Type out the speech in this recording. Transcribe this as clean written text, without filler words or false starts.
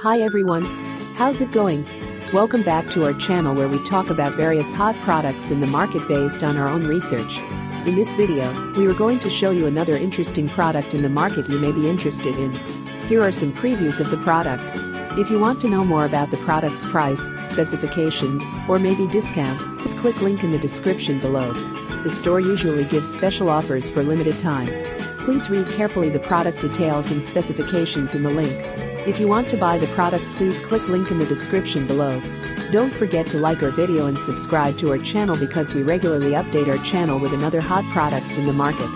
Hi everyone, how's it going? Welcome back to our channel where we talk about various hot products in the market based on our own research. In this video, we are going to show you another interesting product in the market you may be interested in. Here are some previews of the product. If you want to know more about the product's price, specifications, or maybe discount, just click link in the description below. The store usually gives special offers for limited time. Please read carefully the product details and specifications in the link. If you want to buy the product, please click link in the description below. Don't forget to like our video and subscribe to our channel because we regularly update our channel with another hot products in the market.